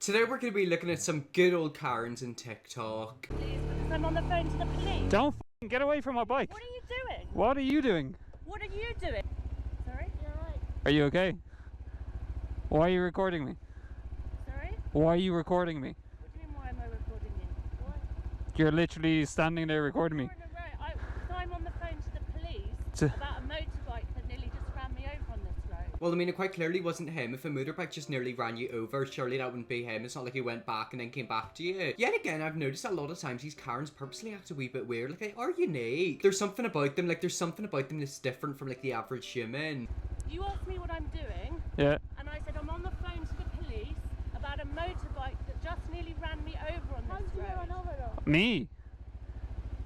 Today we're going to be looking at some good old Karens in TikTok. Please, because I'm on the phone to the police. Don't f***ing get away from my bike. What are you doing? What are you doing? What are you doing? Sorry? You're right. Are you okay? Why are you recording me? Sorry? Why are you recording me? What do you mean, why am I recording you? What? You're literally standing there recording me. I'm on the phone to the police about a motorbike that nearly just ran me over on this road. Well, I mean, it quite clearly wasn't him. If a motorbike just nearly ran you over, surely that wouldn't be him. It's not like he went back and then came back to you. Yet again, I've noticed a lot of times these Karens purposely act a wee bit weird. Like, they are unique. There's something about them, that's different from, like, the average human. You asked me what I'm doing. Yeah. And I said I'm on the phone to the police about a motorbike that just nearly ran me over on this road. Me?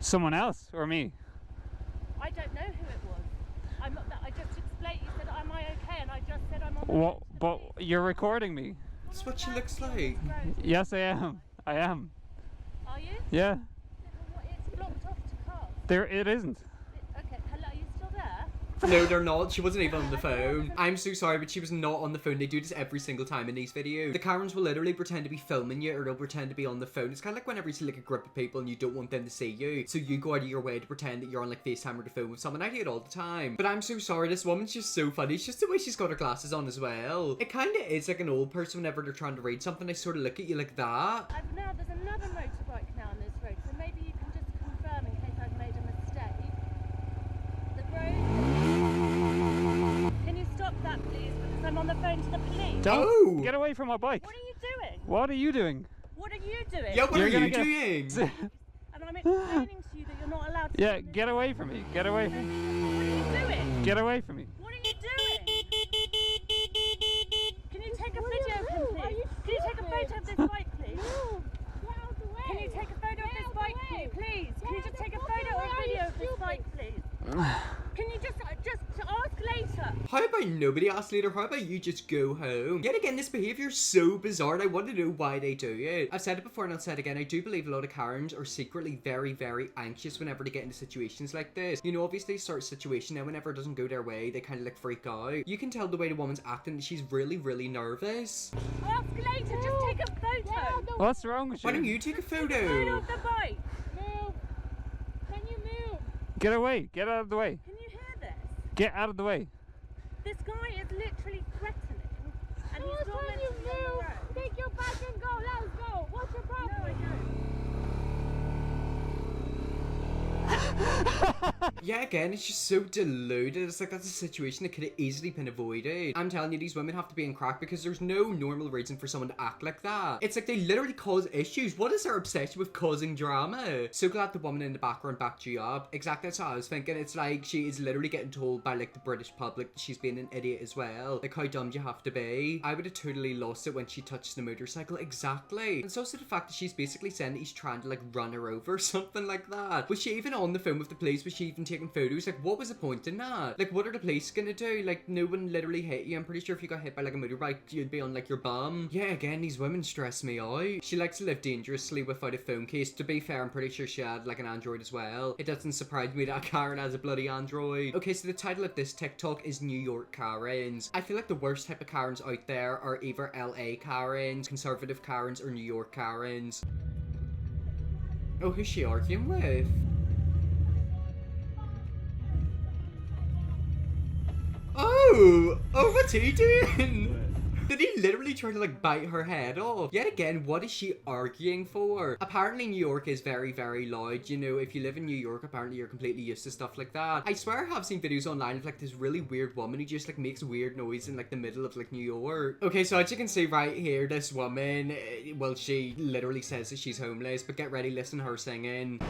Someone else or me? I don't know who it was. I just explained. You said, "Am I okay?" And I just said, "I'm on the What? phone to the But police." you're recording me. That's what she looks like. Yes, I am. I am. Are you? Yeah. It's blocked off to cars. There. It isn't. Okay, hello, are you still there? No, they're not. She wasn't even on the phone. I'm so sorry, but she was not on the phone. They do this every single time in these videos. The Karens will literally pretend to be filming you, or they'll pretend to be on the phone. It's kind of like whenever you see like a group of people and you don't want them to see you, so you go out of your way to pretend that you're on like FaceTime or the phone with someone. I do it all the time. But I'm so sorry. This woman's just so funny. It's just the way she's got her glasses on as well. It kind of is like an old person whenever they're trying to read something. They sort of look at you like that. Now there's another motorbike now on this road, so maybe you can just confirm in case I've made a mistake. The road. Can you stop that, please? Because I'm on the phone to the police. Don't Oh! get away from my bike. What are you doing? What are you doing? What are you doing? Yeah, what You're are gonna you get- doing? And I'm explaining to you that you're not allowed to. Yeah, do this. get away from me. Get away. What are you doing? Get away from me. What are you doing? Can you take a video, please? Can you take a photo of this bike, please? Can you take a photo of this bike, please? Can you just take a photo or video of this bike, please? Can you just ask later? How about nobody asks later? How about you just go home? Yet again, this behaviour is so bizarre and I want to know why they do it. I've said it before and I'll say it again. I do believe a lot of Karens are secretly very, very anxious whenever they get into situations like this. You know, obviously sort of situation now, whenever it doesn't go their way, they kind of like freak out. You can tell the way the woman's acting that she's really, really nervous. Ask later, just take a photo. What's wrong with you? Why don't you take a Photo photo? of the bike. Move. Can you move? Get away. Get out of the way. Can you hear this? Get out of the way. This guy is literally threatening. And he's not meant to be on the road. Take your bike and go, let's go. What's your problem? No, I don't. Yeah, again, it's just so deluded. It's like that's a situation that could have easily been avoided. I'm telling you, these women have to be in crack because there's no normal reason for someone to act like that. It's like they literally cause issues. What is their obsession with causing drama? So glad the woman in the background backed you up. Exactly, that's what I was thinking. It's like she is literally getting told by like the British public that she's being an idiot as well. Like how dumb do you have to be? I would have totally lost it when she touched the motorcycle. Exactly. And it's also the fact that she's basically saying that he's trying to like run her over or something like that. Was she even on the phone with the police? Was she even taking photos? Like, what was the point in that? Like, what are the police gonna do? Like, no one literally hit you. I'm pretty sure if you got hit by like a motorbike, you'd be on like your bum. Yeah, again, these women stress me out. She likes to live dangerously without a phone case. To be fair, I'm pretty sure she had like an Android as well. It doesn't surprise me that Karen has a bloody Android. Okay, so the title of this TikTok is New York Karens. I feel like the worst type of Karens out there are either LA Karens, conservative Karens, or New York Karens. Oh, who's she arguing with? Oh, what's he doing? Did he literally try to like bite her head off? Yet again, what is she arguing for? Apparently New York is very, very loud. You know, if you live in New York, apparently you're completely used to stuff like that. I swear I have seen videos online of like this really weird woman who just like makes weird noise in like the middle of like New York. Okay, so as you can see right here, this woman, well, she literally says that she's homeless, but get ready, listen to her singing.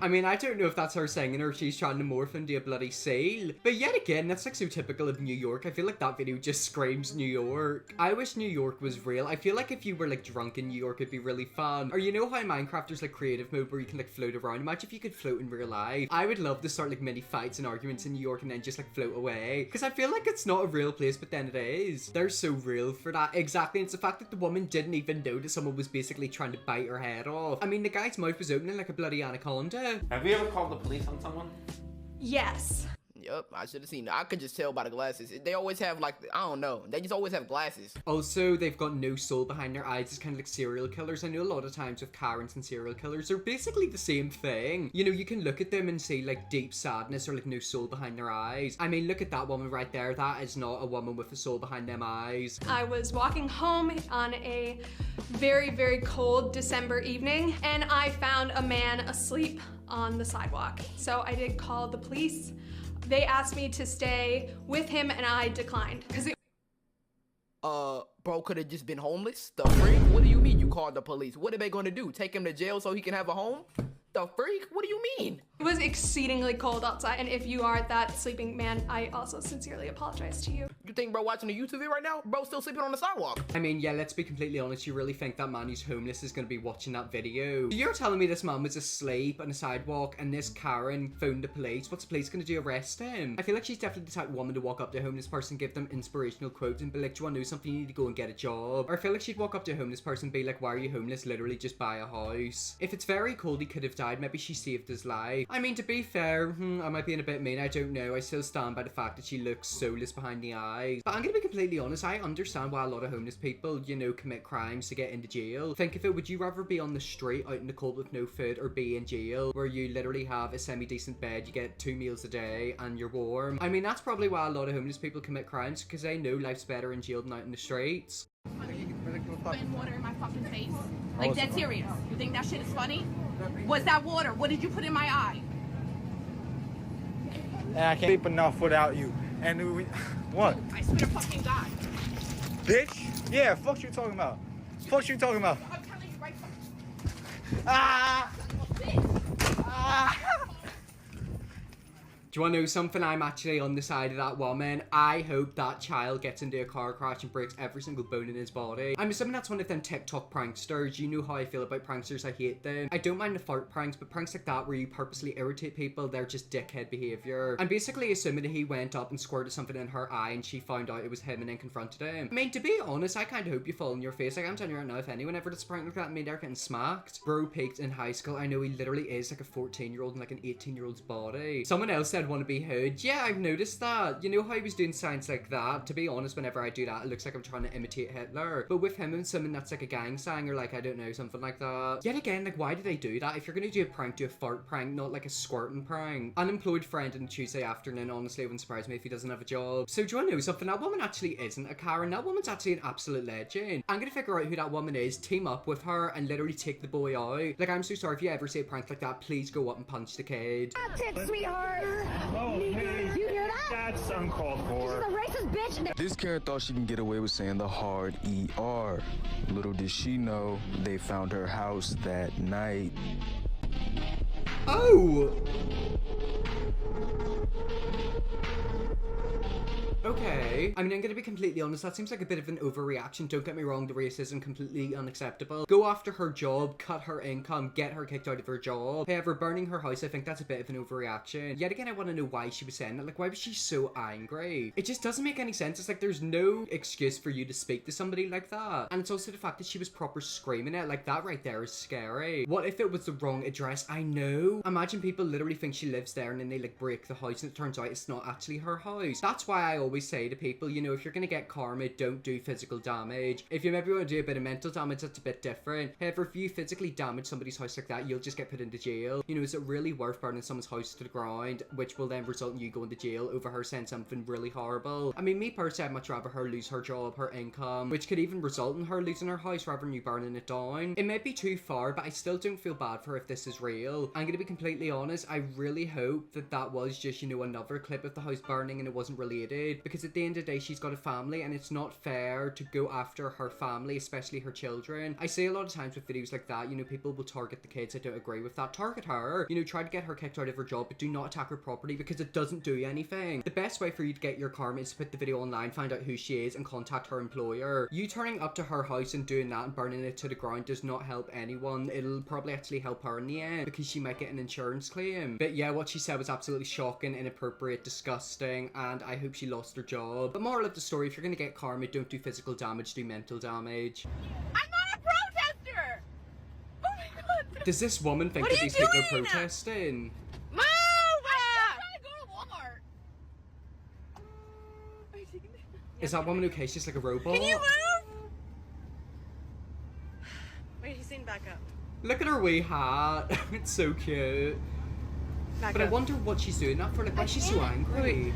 I mean, I don't know if that's her singing or if she's trying to morph into a bloody seal. But yet again, that's like so typical of New York. I feel like that video just screams New York. I wish New York was real. I feel like if you were like drunk in New York, it'd be really fun. Or you know how Minecraft there's like creative mode where you can like float around? Imagine if you could float in real life. I would love to start like mini fights and arguments in New York and then just like float away. Because I feel like it's not a real place, but then it is. They're so real for that. Exactly. It's the fact that the woman didn't even know that someone was basically trying to bite her head off. I mean, the guy's mouth was opening like a bloody anaconda. Have you ever called the police on someone? Yes. Yup, I should have seen it. I could just tell by the glasses. They always have like, I don't know. They just always have glasses. Also, they've got no soul behind their eyes. It's kind of like serial killers. I know a lot of times with Karens and serial killers, they're basically the same thing. You know, you can look at them and see like deep sadness or like no soul behind their eyes. I mean, look at that woman right there. That is not a woman with a soul behind them eyes. I was walking home on a very, very cold December evening, and I found a man asleep on the sidewalk. So I did call the police. They asked me to stay with him and I declined because bro could have just been homeless? The freak? What do you mean you called the police? What are they gonna do? Take him to jail so he can have a home? The freak? What do you mean? it was exceedingly cold outside, and if you are that sleeping man, I also sincerely apologize to you. You think bro watching a YouTube video right now? Bro still sleeping on the sidewalk. I mean, yeah, let's be completely honest. You really think that man who's homeless is going to be watching that video? You're telling me this man was asleep on a sidewalk and this Karen phoned the police? What's the police going to do? Arrest him? I feel like she's definitely the type of woman to walk up to a homeless person, give them inspirational quotes and be like, do you want to know something? You need to go and get a job. Or I feel like she'd walk up to a homeless person and be like, why are you homeless? Literally just buy a house. If it's very cold, he could have died. Maybe she saved his life. I mean, to be fair, I might be a bit mean. I don't know. I still stand by the fact that she looks soulless behind the eyes. But I'm going to be completely honest. I understand why a lot of homeless people, you know, commit crimes to get into jail. Think of it. Would you rather be on the street out in the cold with no food or be in jail where you literally have a semi-decent bed, you get 2 meals a day and you're warm? I mean, that's probably why a lot of homeless people commit crimes, because they know life's better in jail than out in the streets. Putting water in my fucking face. Like, dead serious. You think that shit is funny? Was that water? What did you put in my eye? And I can't sleep enough without you. And what? I swear to fucking God. Bitch? Yeah, fuck you talking about. Fuck you talking about. I'm telling you right now. Ah! Ah! Do you want to know something? I'm actually on the side of that woman. I hope that child gets into a car crash and breaks every single bone in his body. I'm assuming that's one of them TikTok pranksters. You know how I feel about pranksters. I hate them. I don't mind the fart pranks, but pranks like that where you purposely irritate people, they're just dickhead behavior. I'm basically assuming that he went up and squirted something in her eye and she found out it was him and then confronted him. I mean, to be honest, I kind of hope you fall on your face. Like, I'm telling you right now, if anyone ever does a prank like that, I mean, they're getting smacked. Bro peaked in high school. I know he literally is like a 14-year-old in like an 18-year-old's body. Someone else said want to be heard. Yeah, I've noticed that. You know how he was doing signs like that? To be honest, whenever I do that, it looks like I'm trying to imitate Hitler. But with him and someone that's like a gang sign or like, I don't know, something like that. Yet again, like, why do they do that? If you're gonna do a prank, do a fart prank, not like a squirting prank. Unemployed friend on Tuesday afternoon, honestly, it wouldn't surprise me if he doesn't have a job. So do you want to know something? That woman actually isn't a Karen. That woman's actually an absolute legend. I'm gonna figure out who that woman is, team up with her, and literally take the boy out. Like, I'm so sorry if you ever see a prank like that, please go up and punch the kid. That's it, sweetheart. Oh, hey. You hear that? That's uncalled for. She's a racist bitch. This Karen thought she can get away with saying the hard ER. Little did she know, they found her house that night. Oh! Okay. I mean, I'm gonna be completely honest, that seems like a bit of an overreaction. Don't get me wrong, the racism completely unacceptable. Go after her job, cut her income, get her kicked out of her job. However, burning her house, I think that's a bit of an overreaction. Yet again, I want to know why she was saying that. Like, why was she so angry? It just doesn't make any sense. It's like there's no excuse for you to speak to somebody like that. And it's also the fact that she was proper screaming it. Like, that right there is scary. What if it was the wrong address? I know. Imagine people literally think she lives there and then they like break the house and it turns out it's not actually her house. That's why I always say to people, you know, if you're gonna get karma, don't do physical damage. If you maybe want to do a bit of mental damage, that's a bit different. However, if you physically damage somebody's house like that, you'll just get put into jail. You know, is it really worth burning someone's house to the ground, which will then result in you going to jail over her saying something really horrible? I mean, me personally, I'd much rather her lose her job, her income, which could even result in her losing her house rather than you burning it down. It may be too far, but I still don't feel bad for her if this is real. I'm gonna be completely honest, I really hope that that was just, you know, another clip of the house burning and it wasn't related, because at the end of the day, she's got a family and it's not fair to go after her family, especially her children. I say a lot of times with videos like that, you know, people will target the kids. I don't agree with that. Target her, you know, try to get her kicked out of her job, but do not attack her property because it doesn't do anything. The best way for you to get your karma is to put the video online, find out who she is and contact her employer. You turning up to her house and doing that and burning it to the ground does not help anyone. It'll probably actually help her in the end because she might get an insurance claim. But yeah, what she said was absolutely shocking, inappropriate, disgusting, and I hope she lost her job. But moral of the story, if you're gonna get karma, don't do physical damage, do mental damage. I'm not a protester! Oh my God! Does this woman think What that are these you people are doing? protesting? Move! I'm trying to go to Walmart. Is that woman okay? She's like a robot. Can you move? Wait, he's saying back up. Look at her wee hat. It's so cute. Back But up. I wonder what she's doing that for. Like, why is she so angry?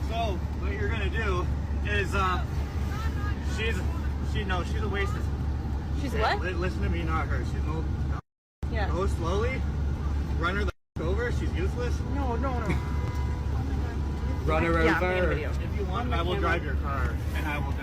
So what you're gonna do is she's a wasteful. She's what? Listen to me, not her. She's no. Yeah. Go slowly. Run her the over. She's useless. No. Run her Yeah, I'm making a over. video. If you want, I will drive your car, and I will just,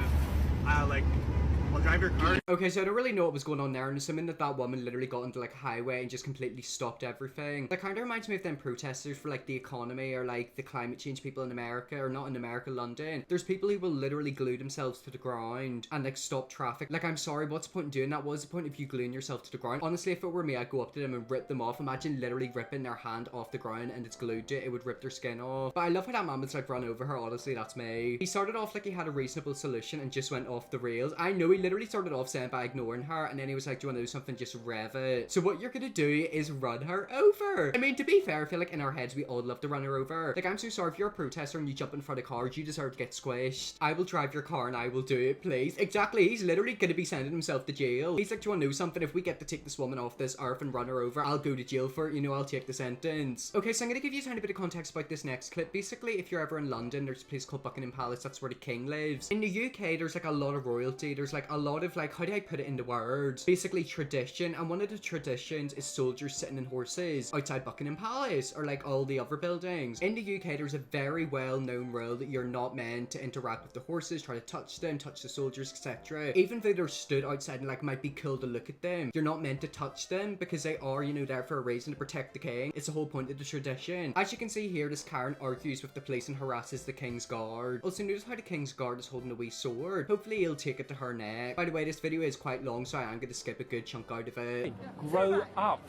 I'll drive your car. Okay, so I don't really know what was going on there, and assuming that that woman literally got into like a highway and just completely stopped everything. That kind of reminds me of them protesters for like the economy or like the climate change people in America, or not in America, London. There's people who will literally glue themselves to the ground and like stop traffic. Like, I'm sorry, what's the point in doing that? What's the point of you gluing yourself to the ground? Honestly, if it were me, I'd go up to them and rip them off. Imagine literally ripping their hand off the ground and it's glued to it. It would rip their skin off. But I love how that man was like run over her. Honestly, that's me. He started off like he had a reasonable solution and just went off the rails. I know he literally started off saying by ignoring her, and then he was like, do you want to do something? Just rev it. So what you're gonna do is run her over. I mean, to be fair, I feel like in our heads we all love to run her over. Like, I'm so sorry, if you're a protester and you jump in front of cars, you deserve to get squished. I will drive your car and I will do it, please. Exactly, he's literally gonna be sending himself to jail. He's like, do you want to know something? If we get to take this woman off this earth and run her over, I'll go to jail for it. You know, I'll take the sentence. Okay, so I'm gonna give you a tiny bit of context about this next clip. Basically, if you're ever in London, there's a place called Buckingham Palace. That's where the king lives. In the UK, there's like a lot of royalty. There's like a lot of like, how do I put it into words? Basically tradition, and one of the traditions is soldiers sitting in horses outside Buckingham Palace or like all the other buildings. In the UK, there's a very well-known rule that you're not meant to interact with the horses, try to touch them, touch the soldiers, etc. Even though they're stood outside and like might be cool to look at them, you're not meant to touch them because they are, you know, there for a reason, to protect the king. It's the whole point of the tradition. As you can see here, this Karen argues with the police and harasses the king's guard. Also, notice how the king's guard is holding a wee sword. Hopefully he'll take it to her neck. By the way, this video is quite long, so I am going to skip a good chunk out of it. Grow up.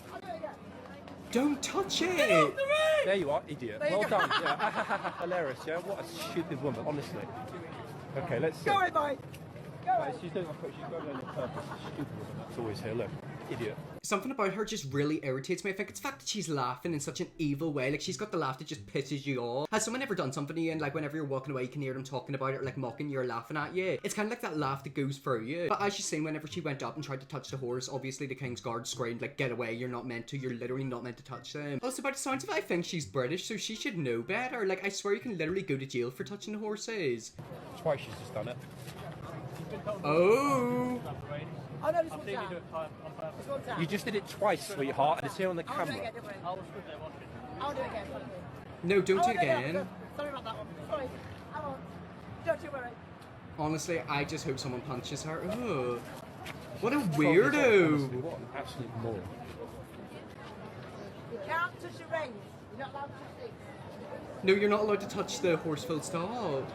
Don't touch it! There you are, idiot. Well done. Yeah. Hilarious, yeah? What a stupid woman, honestly. Okay, let's see. Go away, mate. Go away. She's doing she's going on purpose. Stupid woman. That's always here. Look, idiot. Something about her just really irritates me. I think it's the fact that she's laughing in such an evil way. Like, she's got the laugh that just pisses you off. Has someone ever done something to you and like whenever you're walking away you can hear them talking about it or like mocking you or laughing at you? It's kind of like that laugh that goes through you. But as you've seen, whenever she went up and tried to touch the horse, obviously the king's guard screamed like, get away, you're not meant to, you're literally not meant to touch them. Also, by the sounds of it, I think she's British, so she should know better. Like, I swear you can literally go to jail for touching the horses. Twice she's just done it. Oh! Oh no, this one's down. This one's down. You just did it twice, sweetheart, and it's here on the I'll do it camera. again, don't worry. I'll do it again. No, don't do it No, again. sorry about that one. Sorry. I won't. Don't you worry. Honestly, I just hope someone punches her. Ugh. What a Honestly, weirdo! what an absolute moron. You can't touch the reins. You're not allowed to touch things. No, you're not allowed to touch the horse full stop.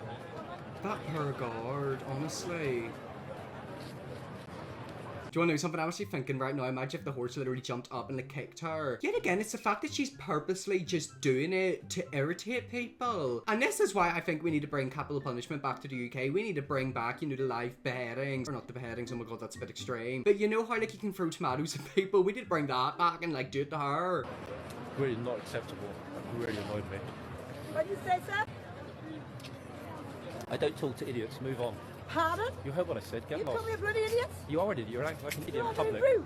That poor guard, honestly. Do you want to know something? I'm actually thinking right now, imagine if the horse literally jumped up and like kicked her. Yet again, it's the fact that she's purposely just doing it to irritate people. And this is why I think we need to bring capital punishment back to the UK. We need to bring back, you know, the live beheadings. Or not the beheadings, oh my god, that's a bit extreme. But you know how like you can throw tomatoes at people? We need to bring that back and like do it to her. Really not acceptable. It really annoyed me. What did you say, sir? I don't talk to idiots, move on. Pardon? You heard what I said, get You lost. call me a bloody idiot? You are an idiot, you're acting like an idiot You in are very public. rude.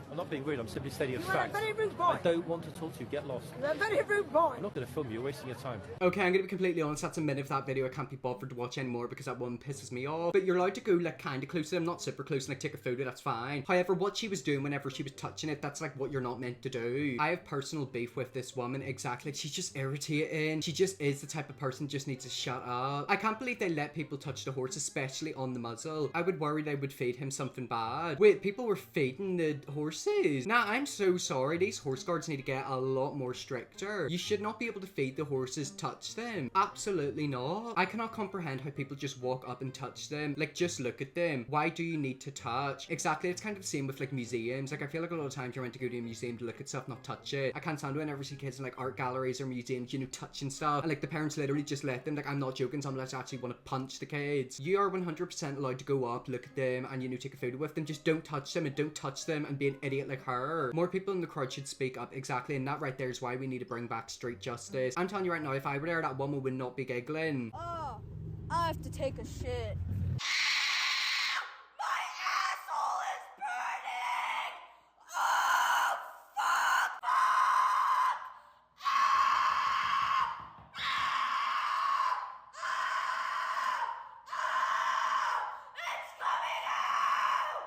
I'm not being rude, I'm simply stating a You are a fact. very rude boy. I don't want to talk to you, get lost. You're a very rude boy. I'm not going to film you, you're wasting your time. Okay, I'm gonna be completely honest, that's a minute of that video I can't be bothered to watch anymore because that one pisses me off. But you're allowed to go like kinda close to them, not super close, and like take a photo, that's fine. However, what she was doing whenever she was touching it, that's like what you're not meant to do. I have personal beef with this woman, exactly. She's just irritating. She just is the type of person just needs to shut up. I can't believe they let people touch the horse, especially on the muzzle. I would worry they would feed him something bad. Wait, people were feeding the horses? Nah, I'm so sorry. These horse guards need to get a lot more stricter. You should not be able to feed the horses, touch them. Absolutely not. I cannot comprehend how people just walk up and touch them. Like, just look at them. Why do you need to touch? Exactly, it's kind of the same with like museums. Like, I feel like a lot of times you're meant to go to a museum to look at stuff, not touch it. I can't stand whenever I see kids in like art galleries or museums, you know, touching stuff. And like the parents literally just let them. Like, I'm not joking, some of us actually want to punch the kids. You are 100% allowed to go up, look at them, and you know, take a photo with them. Just don't touch them, and don't touch them and be an idiot like her. More people in the crowd should speak up, exactly, and that right there is why we need to bring back street justice. I'm telling you right now, if I were there, that woman would not be giggling. Oh, I have to take a shit. My asshole is burning! Oh, fuck! Fuck! It's coming out!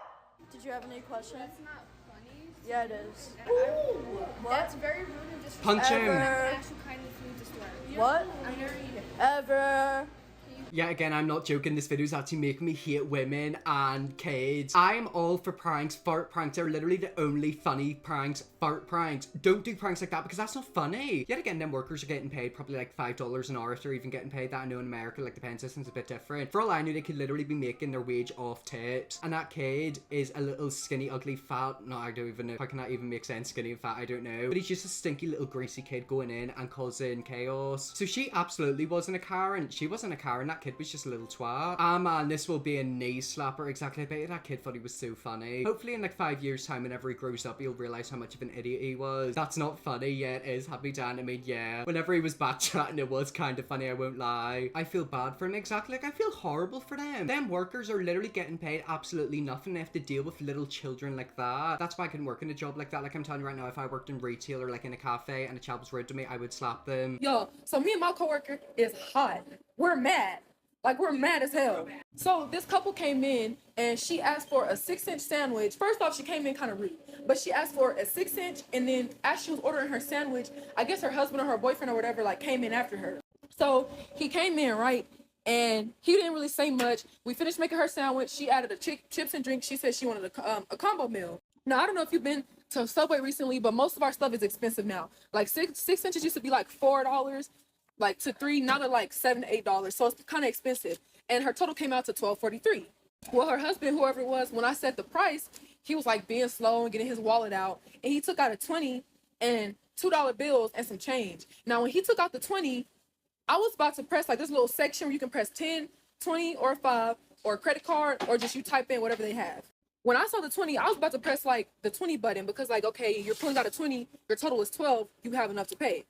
Did you have any questions? That's not funny. Yeah, it is. That's very rude and disrespectful. Punch him. I actually kind of need to swear. What? I'm never eating. Ever. Yeah, again, I'm not joking. This video is actually making me hate women and kids. I'm all for pranks. Fart pranks are literally the only funny pranks. Fart pranks. Don't do pranks like that because that's not funny. Yet again, them workers are getting paid probably like $5 an hour if they're even getting paid that. I know in America, like the pen system's a bit different. For all I knew, they could literally be making their wage off tips. And that kid is a little skinny, ugly, fat. No, I don't even know. How can that even make sense? Skinny and fat, I don't know. But he's just a stinky little greasy kid going in and causing chaos. So she absolutely wasn't a Karen. She wasn't a Karen. That kid was just a little twat. Ah man, this will be a knee slapper. Exactly. I bet that kid thought he was so funny. Hopefully in like 5 years time, whenever he grows up, he'll realize how much of an idiot he was. That's not funny. Yeah, it is. Happy Dan. I mean, yeah. Whenever he was back chatting, it was kind of funny. I won't lie. I feel bad for him. Exactly. Like I feel horrible for them. Them workers are literally getting paid absolutely nothing. They have to deal with little children like that. That's why I can work in a job like that. Like I'm telling you right now, if I worked in retail or like in a cafe and a child was rude to me, I would slap them. Yo, so me and my coworker is hot. We're mad. Like, we're mad as hell. So this couple came in and she asked for a 6-inch sandwich. First off, she came in kind of rude, but she asked for a 6-inch, and then as she was ordering her sandwich, I guess her husband or her boyfriend or whatever like came in after her. So he came in, right? And he didn't really say much. We finished making her sandwich. She added a chips and drinks. She said she wanted a combo meal. Now, I don't know if you've been to Subway recently, but most of our stuff is expensive now. Like 6 inches used to be like $4. Like to $3, now they're like $7 to $8, so it's kind of expensive. And her total came out to $12.43. Well, her husband, whoever it was, when I said the price, he was like being slow and getting his wallet out, and he took out a 20 and $2 bills and some change. Now, when he took out the 20, I was about to press like this little section where you can press 10, 20, or 5, or a credit card, or just you type in whatever they have. When I saw the 20, I was about to press like the 20 button because like, okay, you're pulling out a 20, your total is 12, you have enough to pay.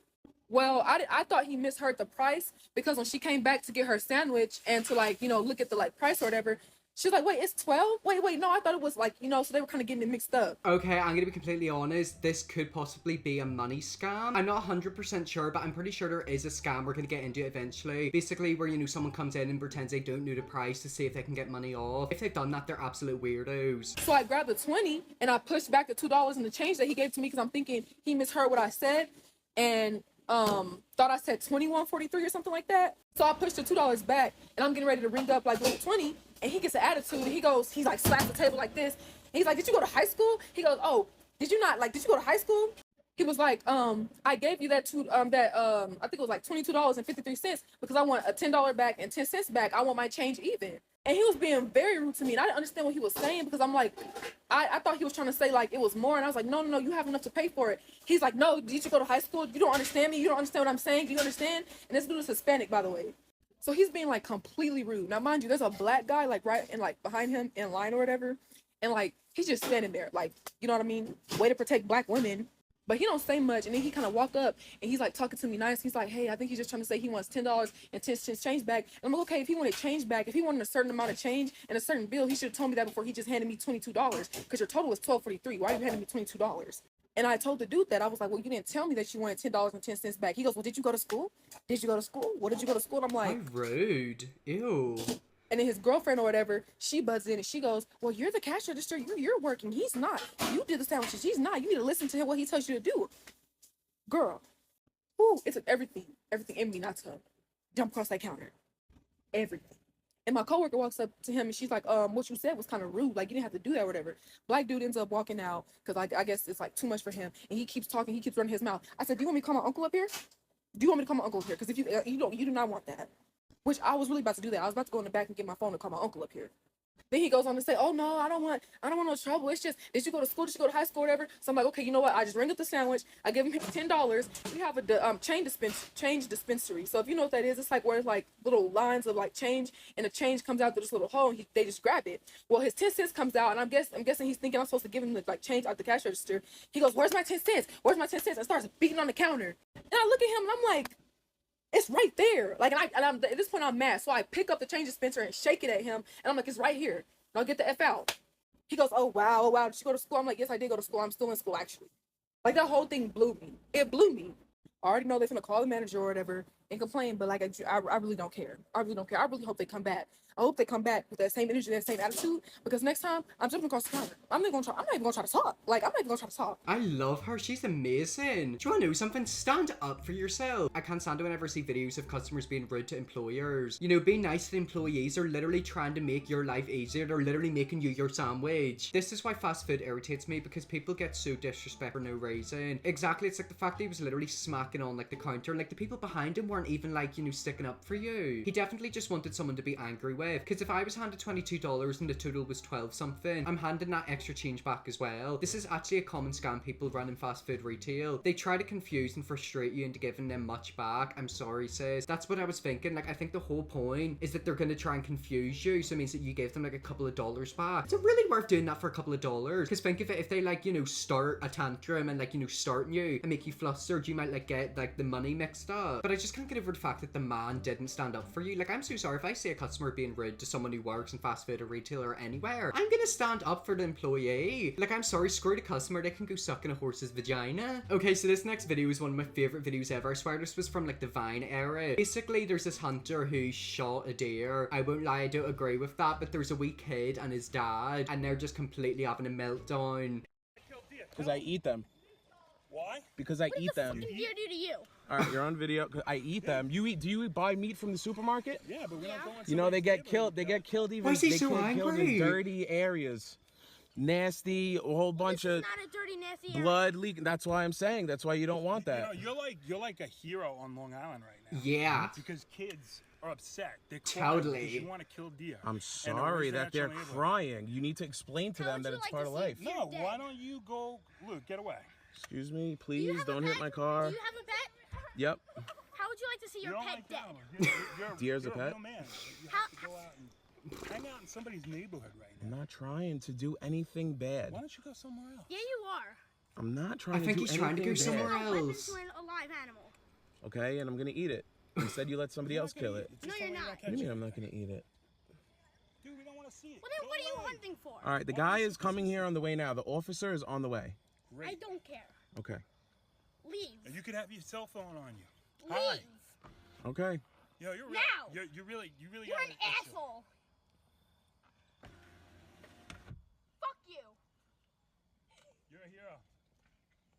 Well, I thought he misheard the price because when she came back to get her sandwich and to like, you know, look at the like price or whatever, she was like, wait, it's 12? Wait, no, I thought it was like, you know, so they were kind of getting it mixed up. Okay, I'm gonna be completely honest. This could possibly be a money scam. I'm not 100% sure, but I'm pretty sure there is a scam we're gonna get into eventually. Basically, where, you know, someone comes in and pretends they don't know the price to see if they can get money off. If they've done that, they're absolute weirdos. So I grabbed the 20 and I pushed back the $2 in the change that he gave to me because I'm thinking he misheard what I said and thought I said $21.43 or something like that. So I pushed the $2 back and I'm getting ready to ring up like little 20, and he gets an attitude and he's like slaps the table like this. He's like, did you go to high school? He goes, oh, did you not, like, did you go to high school? He was like, I gave you that I think it was like $22.53 because I want a $10 back and 10 cents back. I want my change even. And he was being very rude to me, and I didn't understand what he was saying because I'm like, I thought he was trying to say like it was more, and I was like, no, you have enough to pay for it. He's like, no, did you go to high school? You don't understand me. You don't understand what I'm saying. Do you understand? And this dude is Hispanic, by the way. So he's being like completely rude. Now, mind you, there's a black guy like right and like behind him in line or whatever, and like he's just standing there, like, you know what I mean? Way to protect black women. But he don't say much, and then he kind of walk up, and he's like talking to me nice. He's like, hey, I think he's just trying to say he wants $10 and 10 cents change back. And I'm like, okay, if he wanted change back, if he wanted a certain amount of change and a certain bill, he should have told me that before he just handed me $22, because your total was $12.43. Why are you handing me $22? And I told the dude that. I was like, well, you didn't tell me that you wanted $10 and 10 cents back. He goes, well, did you go to school? Did you go to school? What did you go to school? And I'm like, how rude. Ew. And then his girlfriend or whatever, she butts in and she goes, well, you're the cash register. You're working. He's not. You did the sandwiches. He's not. You need to listen to him, what he tells you to do. Girl, whoo, it's everything in me not to jump across that counter. Everything. And my coworker walks up to him and she's like, what you said was kind of rude. Like, you didn't have to do that or whatever. Black dude ends up walking out because I guess it's like too much for him. And he keeps talking. He keeps running his mouth. I said, do you want me to call my uncle up here? Do you want me to call my uncle up here? Because if you do not want that. Which I was really about to do that. I was about to go in the back and get my phone and call my uncle up here. Then he goes on to say, oh no, I don't want no trouble. It's just, did you go to school? Did you go to high school or whatever? So I'm like, okay, you know what? I just ring up the sandwich. I give him $10. We have a change dispensary. So if you know what that is, it's like where it's like little lines of like change, and the change comes out through this little hole, and they just grab it. Well, his 10 cents comes out, and I'm guessing he's thinking I'm supposed to give him the like change out the cash register. He goes, where's my 10 cents? Where's my 10 cents? And starts beating on the counter. And I look at him and I'm like, It's right there. Like, and I'm at this point I'm mad. So I pick up the change dispenser and shake it at him, and I'm like, it's right here. Now get the F out. He goes, oh wow. Did you go to school? I'm like, yes, I did go to school. I'm still in school actually. Like, that whole thing blew me. It blew me. I already know they're gonna call the manager or whatever and complain, but like, I really don't care. I really don't care. I really hope they come back. I hope they come back with that same energy, that same attitude, because next time I'm jumping across the counter. I'm not even gonna try to talk. Like, I'm not even gonna try to talk. I love her. She's amazing. Do you want to know something? Stand up for yourself. I can't stand it whenever I see videos of customers being rude to employers. You know, being nice to employees are literally trying to make your life easier. They're literally making you your sandwich. This is why fast food irritates me, because people get so disrespectful for no reason. Exactly. It's like the fact that he was literally smacking on like the counter. Like, the people behind him weren't even like, you know, sticking up for you. He definitely just wanted someone to be angry with. Because if I was handed $22 and the total was 12 something, I'm handing that extra change back as well. This is actually a common scam people run in fast food retail. They try to confuse and frustrate you into giving them much back. I'm sorry, sis. That's what I was thinking. Like, I think the whole point is that they're gonna try and confuse you, so it means that you give them like a couple of dollars back. Is it really worth doing that for a couple of dollars? Because think of it, if they like, you know, start a tantrum and like, you know, starting you and make you flustered, you might like get like the money mixed up. But I just can't get over the fact that the man didn't stand up for you. Like, I'm so sorry if I see a customer being rude to someone who works in fast food or retail or anywhere. I'm gonna stand up for the employee. Like, I'm sorry, screw the customer, they can go suck in a horse's vagina. Okay, so this next video is one of my favorite videos ever. I swear this was from like the Vine era. Basically, there's this hunter who shot a deer. I won't lie, I don't agree with that, but there's a wee kid and his dad, and they're just completely having a meltdown. Because I eat them. Why? Because I eat them. What did deer do to you? All right, you're on video. 'Cause I eat them. Do you buy meat from the supermarket? Yeah, but we're not going. You know, they get killed. They get killed even. Why is he they so get killed in angry? dirty areas. Nasty, a whole bunch of Not a dirty, nasty area. blood leaking. That's why I'm saying. That's why you don't want that. You know, you're like a hero on Long Island right now. Yeah. Because kids are upset. They're Totally. because you want to kill deer. I'm sorry that they're crying. You need to explain to them that it's part of life. No, why don't you go? Luke, get away. Excuse me, please don't hit my car. Do you have a pet? Yep. How would you like to see your pet dead? Deer's a you're pet? real man. You have to go out and hang out in somebody's neighborhood right now. I'm not trying to do anything bad. Why don't you go somewhere else? Yeah, you are. I'm not trying I to think do he's trying to go anything somewhere bad. else. To an alive animal. Okay, and I'm gonna eat it. Instead, you let somebody else kill it. No, you're not. What do you mean I'm not gonna eat it? Dude, we don't want to see it. Well, then what are you hunting for? All right, the guy is coming here on the way now. The officer is on the way. I don't care. Okay. Leave. And you could have your cell phone on you. Leave. Hi. Okay. Yo, you're Now. You really You're got an asshole. Fuck you. You're a hero.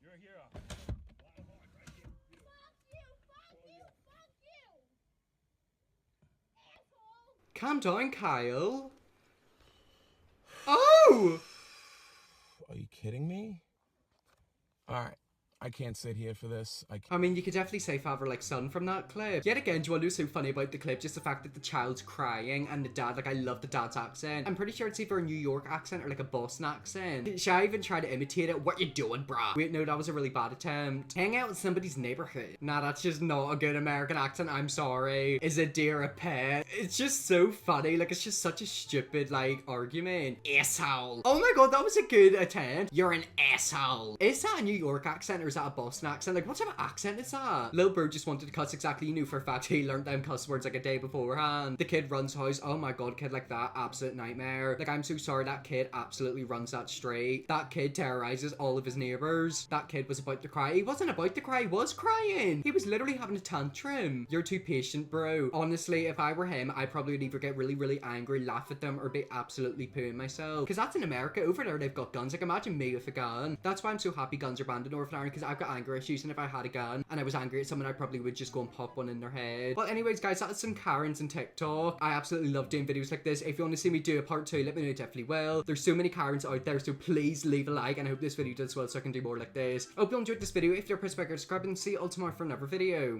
You're a hero. Fuck you. Fuck you. Fuck you. Asshole. Calm down, Kyle. Oh! Are you kidding me? All right. I can't sit here for this. I mean, you could definitely say father like son from that clip. Yet again, do you want to know what's so funny about the clip? Just the fact that the child's crying and the dad, like, I love the dad's accent. I'm pretty sure it's either a New York accent or like a Boston accent. Should I even try to imitate it? What you doing, brah? Wait, no, that was a really bad attempt. Hang out in somebody's neighborhood. Nah, that's just not a good American accent. I'm sorry. Is a deer a pet? It's just so funny. Like, it's just such a stupid, like, argument. Asshole. Oh my god, that was a good attempt. You're an asshole. Is that a New York accent or is that a Boston accent? Like, what type of accent is that? Lil Bro just wanted to cuss exactly. He knew for a fact he learned them cuss words like a day beforehand. The kid runs house. Oh my god, kid like that, absolute nightmare. Like, I'm so sorry, that kid absolutely runs that street. That kid terrorizes all of his neighbors. That kid was about to cry. He wasn't about to cry, he was crying. He was literally having a tantrum. You're too patient, bro. Honestly, if I were him, I probably would either get really, really angry, laugh at them, or be absolutely pooing myself. Because that's in America. Over there, they've got guns. Like, imagine me with a gun. That's why I'm so happy guns are banned in Northern Ireland, because I've got anger issues, and if I had a gun and I was angry at someone, I probably would just go and pop one in their head. Well, anyways, guys, that's some Karens and TikTok. I absolutely love doing videos like this. If you want to see me do a part 2, let me know, definitely will. There's so many Karens out there, so please leave a like, and I hope this video does well so I can do more like this. I hope you enjoyed this video. If you're a subscribe and see you all tomorrow for another video.